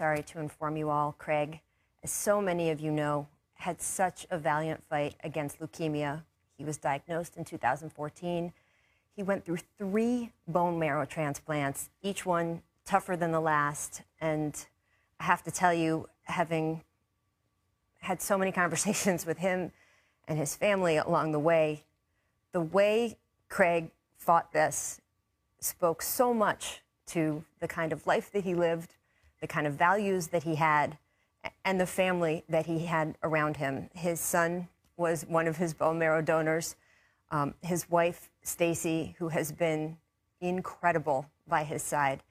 Sorry to inform you all, Craig, as so many of you know, had such a valiant fight against leukemia. He was diagnosed in 2014. He went through 3 bone marrow transplants, each one tougher than the last. And I have to tell you, having had so many conversations with him and his family along the way Craig fought this spoke so much to the kind of life that he lived, the kind of values that he had, and the family that he had around him. His son was one of his bone marrow donors. His wife, Stacy, who has been incredible by his side.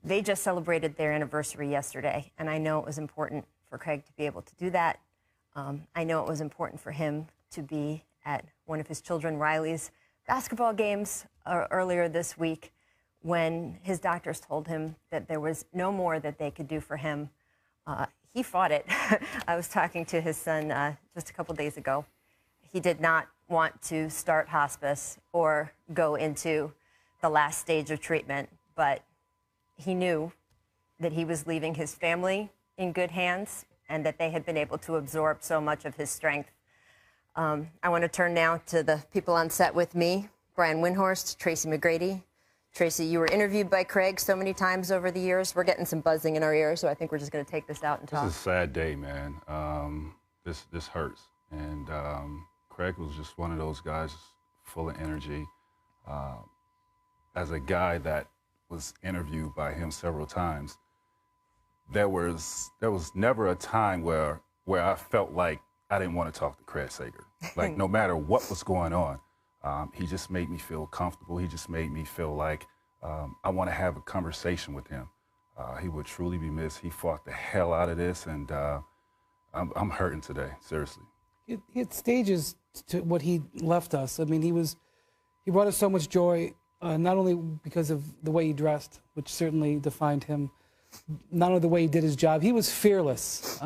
They just celebrated their anniversary yesterday, and I know it was important for Craig to be able to do that. I know it was important for him to be at one of his children, Riley's, basketball games earlier this week when his doctors told him that there was no more that they could do for him. He fought it. I was talking to his son just a couple days ago. He did not want to start hospice or go into the last stage of treatment, but he knew that he was leaving his family in good hands and that they had been able to absorb so much of his strength. I want to turn now to the people on set with me, Brian Windhorst, Tracy McGrady. Tracy, you were interviewed by Craig so many times over the years. We're getting some buzzing in our ears, so I think we're just going to take this out and talk. This is a sad day, man. This hurts. And Craig was just one of those guys full of energy. As a guy that was interviewed by him several times, there was never a time where I felt like I didn't want to talk to Craig Sager. Like, no matter what was going on, he just made me feel comfortable. He just made me feel like I want to have a conversation with him. He would truly be missed. He fought the hell out of this, and I'm hurting today, seriously. He had stages to what he left us. I mean, he brought us so much joy, not only because of the way he dressed, which certainly defined him, not only the way he did his job. He was fearless.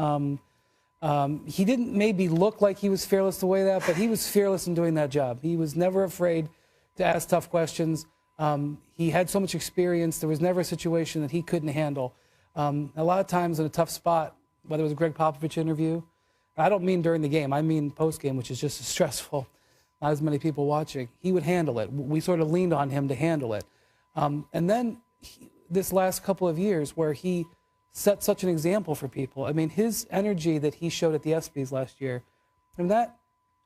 He didn't maybe look like he was fearless the way that, but he was fearless in doing that job. He was never afraid to ask tough questions. He had so much experience. There was never a situation that he couldn't handle. A lot of times in a tough spot, whether it was a Greg Popovich interview, I don't mean during the game, I mean post-game, which is just as stressful, not as many people watching. He would handle it. We sort of leaned on him to handle it. And then this last couple of years where he set such an example for people. I mean, his energy that he showed at the ESPYs last year, and that,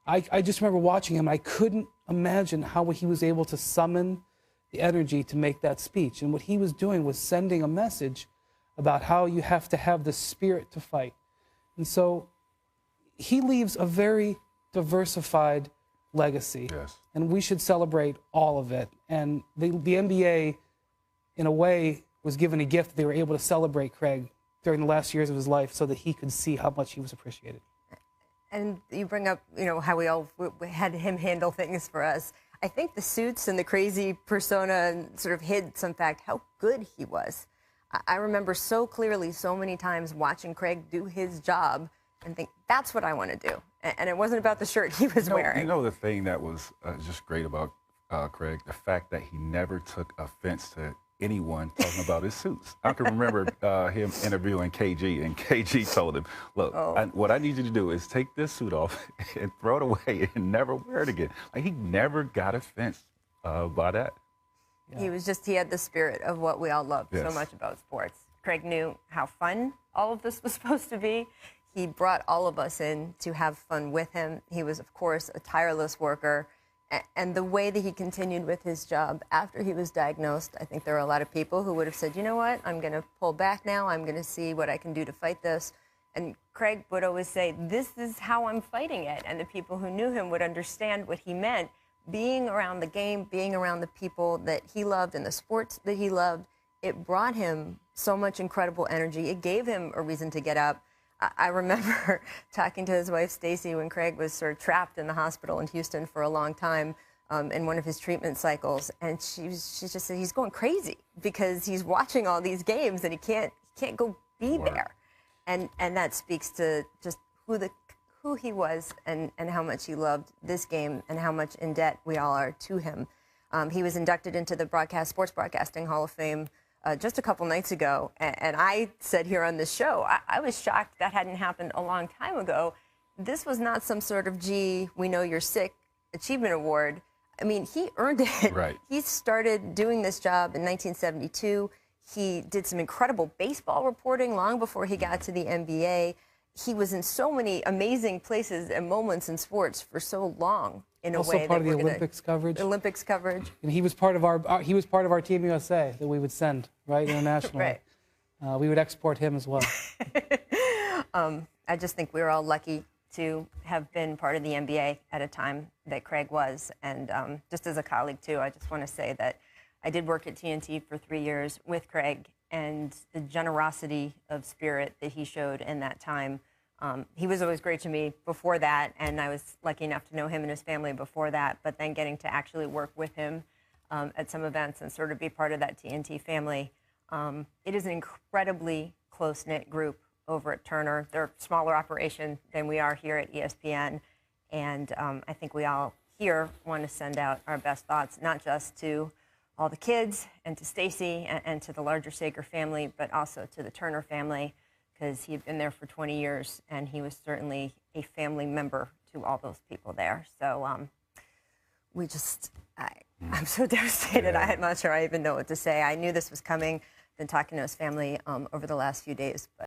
I just remember watching him. I couldn't imagine how he was able to summon the energy to make that speech. And what he was doing was sending a message about how you have to have the spirit to fight. And so he leaves a very diversified legacy. Yes. And we should celebrate all of it. And the NBA, in a way, was given a gift that they were able to celebrate Craig during the last years of his life so that he could see how much he was appreciated. And you bring up, how we all had him handle things for us. I think the suits and the crazy persona sort of hid some fact how good he was. I remember so clearly so many times watching Craig do his job and think, that's what I want to do. And it wasn't about the shirt he was wearing. You know the thing that was just great about Craig? The fact that he never took offense to anyone talking about his suits. I can remember him interviewing KG, and KG told him, look, what I need you to do is take this suit off and throw it away and never wear it again. Like, he never got offense by that. Yeah. He had the spirit of what we all loved Yes. so much about sports. Craig knew how fun all of this was supposed to be. He brought all of us in to have fun with him. He was, of course, a tireless worker. And the way that he continued with his job after he was diagnosed, I think there are a lot of people who would have said, you know what, I'm going to pull back now. I'm going to see what I can do to fight this. And Craig would always say, this is how I'm fighting it. And the people who knew him would understand what he meant. Being around the game, being around the people that he loved and the sports that he loved, it brought him so much incredible energy. It gave him a reason to get up. I remember talking to his wife, Stacy, when Craig was sort of trapped in the hospital in Houston for a long time in one of his treatment cycles. And she just said he's going crazy because he's watching all these games and he can't go be there. And that speaks to just who he was and how much he loved this game and how much in debt we all are to him. He was inducted into the Sports Broadcasting Hall of Fame just a couple nights ago, and I said here on this show, I was shocked that hadn't happened a long time ago. This was not some sort of, gee, we know you're sick achievement award. I mean, he earned it. Right. He started doing this job in 1972. He did some incredible baseball reporting long before he got to the NBA. He was in so many amazing places and moments in sports for so long. In a Also way part that of the Olympics coverage. Olympics coverage. And he was part of our Team USA that we would send, right, internationally. Right. We would export him as well. I just think we were all lucky to have been part of the NBA at a time that Craig was. And just as a colleague, too, I just want to say that I did work at TNT for 3 years with Craig, and the generosity of spirit that he showed in that time. He was always great to me before that, and I was lucky enough to know him and his family before that, but then getting to actually work with him at some events and sort of be part of that TNT family. It is an incredibly close-knit group over at Turner. They're a smaller operation than we are here at ESPN, and I think we all here want to send out our best thoughts, not just to all the kids and to Stacy and to the larger Sager family, but also to the Turner family, because he had been there for 20 years, and he was certainly a family member to all those people there. So I'm so devastated. Yeah. I'm not sure I even know what to say. I knew this was coming. Been talking to his family over the last few days. But